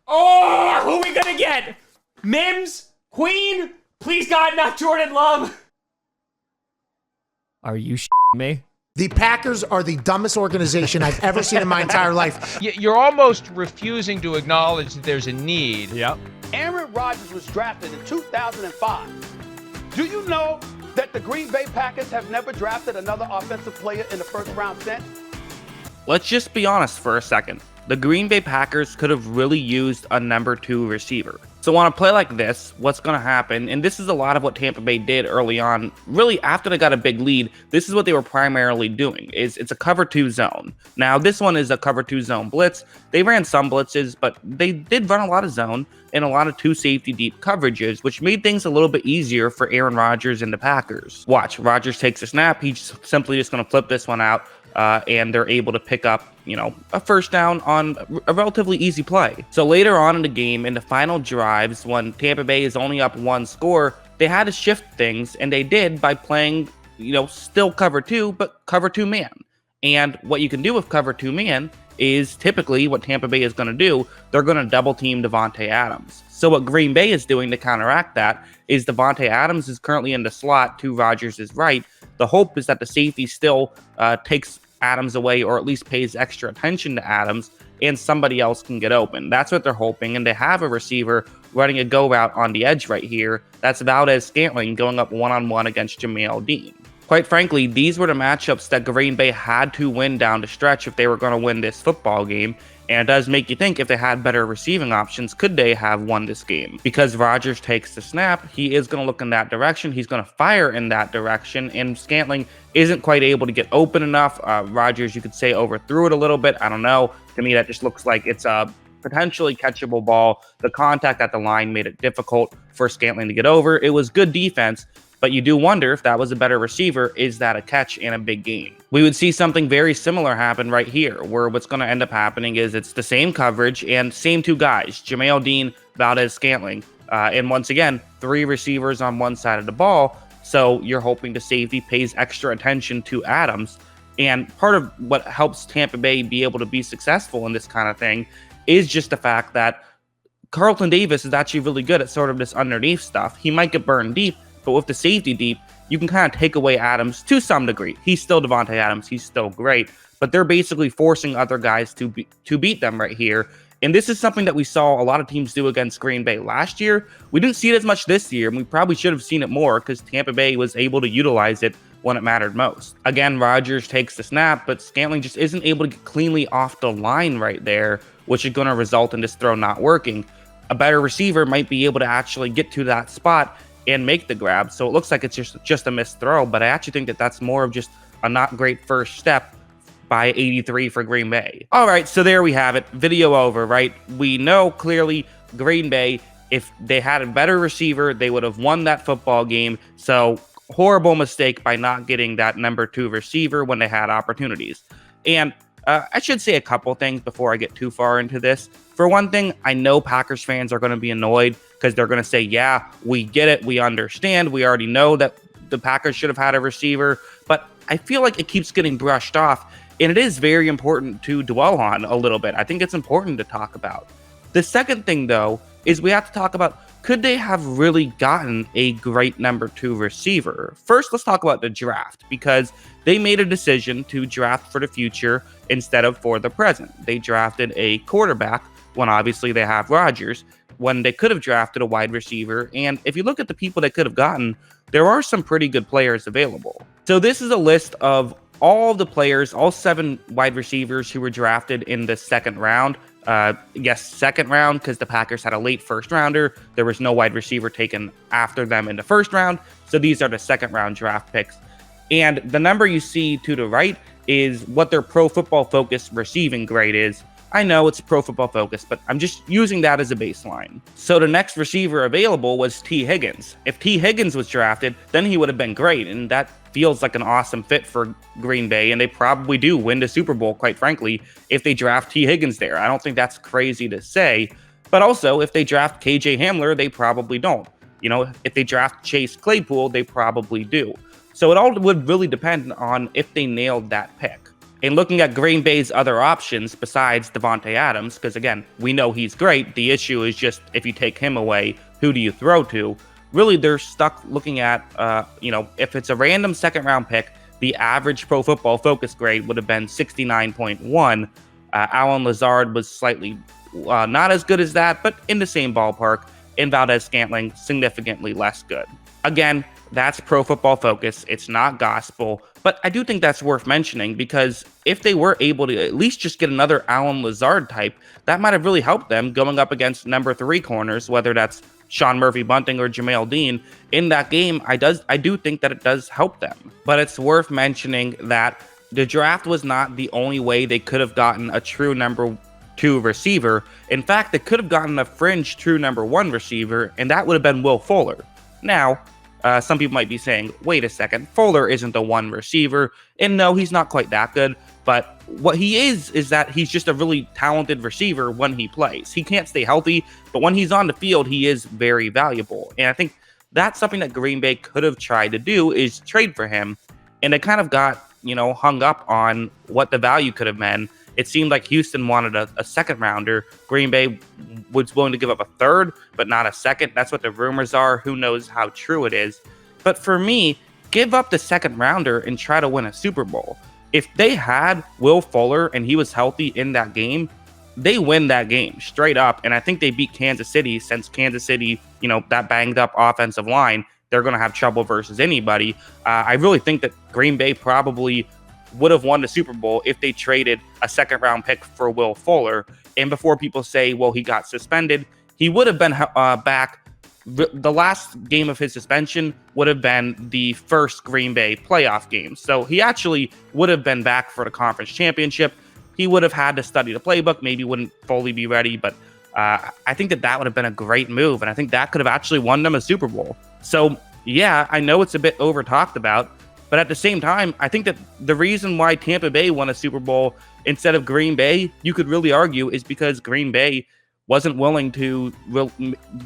Oh, who are we gonna get? Mims? Queen? Please God, not Jordan Love. Are you me? The Packers are the dumbest organization I've ever seen in my entire life. You're almost refusing to acknowledge that there's a need. Yep. Aaron Rodgers was drafted in 2005. Do you know that the Green Bay Packers have never drafted another offensive player in the first round since? Let's just be honest for a second. The Green Bay Packers could have really used a number 2 receiver. So on a play like this, what's going to happen, and this is a lot of what Tampa Bay did early on, really after they got a big lead, this is what they were primarily doing, is it's a cover 2 zone. Now this one is a cover 2 zone blitz. They ran some blitzes, but they did run a lot of zone and a lot of 2 safety deep coverages, which made things a little bit easier for Aaron Rodgers and the Packers. Watch, Rodgers takes a snap, he's simply just going to flip this one out. And they're able to pick up, a first down on a relatively easy play. So later on in the game, in the final drives, when Tampa Bay is only up 1 score, they had to shift things, and they did by playing, still cover 2, but cover 2 man. And what you can do with cover 2 man is typically what Tampa Bay is going to do. They're going to double team Davante Adams. So what Green Bay is doing to counteract that is Davante Adams is currently in the slot to Rodgers' right. The hope is that the safety still takes Adams away, or at least pays extra attention to Adams, and somebody else can get open. That's what they're hoping, and they have a receiver running a go route on the edge right here. That's Valdes-Scantling going up one-on-one against Jamel Dean. Quite frankly, these were the matchups that Green Bay had to win down the stretch if they were going to win this football game. And it does make you think, if they had better receiving options, could they have won this game? Because Rodgers takes the snap, he is going to look in that direction, he's going to fire in that direction, and Scantling isn't quite able to get open enough. Rodgers, you could say, overthrew it a little bit. I don't know. To me, that just looks like it's a potentially catchable ball. The contact at the line made it difficult for Scantling to get over. It was good defense, but you do wonder, if that was a better receiver, is that a catch in a big game? We would see something very similar happen right here, where what's going to end up happening is it's the same coverage and same 2 guys, Jamel Dean, Valdes-Scantling. And once again, 3 receivers on one side of the ball. So you're hoping the safety pays extra attention to Adams. And part of what helps Tampa Bay be able to be successful in this kind of thing is just the fact that Carlton Davis is actually really good at sort of this underneath stuff. He might get burned deep, but with the safety deep, you can kind of take away Adams to some degree. He's still Davante Adams. He's still great. But they're basically forcing other guys to beat them right here. And this is something that we saw a lot of teams do against Green Bay last year. We didn't see it as much this year, and we probably should have seen it more because Tampa Bay was able to utilize it when it mattered most. Again, Rodgers takes the snap, but Scantling just isn't able to get cleanly off the line right there, which is going to result in this throw not working. A better receiver might be able to actually get to that spot and make the grab. So it looks like it's just a missed throw, but I actually think that that's more of just a not great first step by 83 for Green Bay. All right, so there we have it. Video over, right? We know clearly Green Bay, if they had a better receiver, they would have won that football game. So horrible mistake by not getting that number 2 receiver when they had opportunities. And I should say a couple things before I get too far into this. For one thing, I know Packers fans are going to be annoyed because they're going to say, yeah, we get it. We understand. We already know that the Packers should have had a receiver. But I feel like it keeps getting brushed off. And it is very important to dwell on a little bit. I think it's important to talk about. The second thing, though, is we have to talk about, could they have really gotten a great number 2 receiver? First, let's talk about the draft, because they made a decision to draft for the future instead of for the present. They drafted a quarterback when obviously they have Rodgers, when they could have drafted a wide receiver. And if you look at the people they could have gotten, there are some pretty good players available. So this is a list of all the players, all 7 wide receivers who were drafted in the second round. Yes, second round, because the Packers had a late first rounder. There was no wide receiver taken after them in the first round. So these are the second round draft picks. And the number you see to the right is what their Pro Football Focus receiving grade is. I know it's Pro Football Focus, but I'm just using that as a baseline. So the next receiver available was T. Higgins. If T. Higgins was drafted, then he would have been great, and that feels like an awesome fit for Green Bay, and they probably do win the Super Bowl, quite frankly, if they draft T. Higgins there. I don't think that's crazy to say, but also, if they draft KJ Hamler, they probably don't. If they draft Chase Claypool, they probably do. So it all would really depend on if they nailed that pick. And looking at Green Bay's other options besides Devontae Adams, because again, we know he's great. The issue is just if you take him away, who do you throw to? Really, they're stuck looking at, if it's a random second-round pick, the average Pro Football Focus grade would have been 69.1. Allen Lazard was slightly not as good as that, but in the same ballpark. And Valdez-Scantling significantly less good. Again, that's Pro Football Focus. It's not gospel, but I do think that's worth mentioning because if they were able to at least just get another Allen Lazard type, that might have really helped them going up against number 3 corners, whether that's Sean Murphy-Bunting or Jamel Dean. In that game, I do think that it does help them. But it's worth mentioning that the draft was not the only way they could have gotten a true number 2 receiver. In fact, they could have gotten a fringe true number 1 receiver, and that would have been Will Fuller. Now, some people might be saying, wait a second, Fuller isn't the 1 receiver. And no, he's not quite that good. But what he is that he's just a really talented receiver when he plays. He can't stay healthy, but when he's on the field, he is very valuable. And I think that's something that Green Bay could have tried to do is trade for him. And it kind of got, hung up on what the value could have been. It seemed like Houston wanted a second rounder. Green Bay was willing to give up a third, but not a second. That's what the rumors are. Who knows how true it is. But for me, give up the second rounder and try to win a Super Bowl. If they had Will Fuller and he was healthy in that game, they win that game straight up. And I think they beat Kansas City since Kansas City, that banged up offensive line, they're going to have trouble versus anybody. I really think that Green Bay probably would have won the Super Bowl if they traded a second round pick for Will Fuller. And before people say, well, he got suspended, he would have been back. The last game of his suspension would have been the first Green Bay playoff game. So he actually would have been back for the conference championship. He would have had to study the playbook, maybe wouldn't fully be ready, but I think that would have been a great move. And I think that could have actually won them a Super Bowl. So yeah, I know it's a bit over talked about, but at the same time, I think that the reason why Tampa Bay won a Super Bowl instead of Green Bay, you could really argue, is because Green Bay wasn't willing to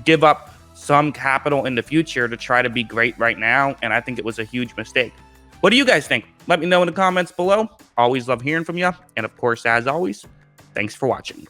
give up some capital in the future to try to be great right now. And I think it was a huge mistake. What do you guys think? Let me know in the comments below. Always love hearing from you. And of course, as always, thanks for watching.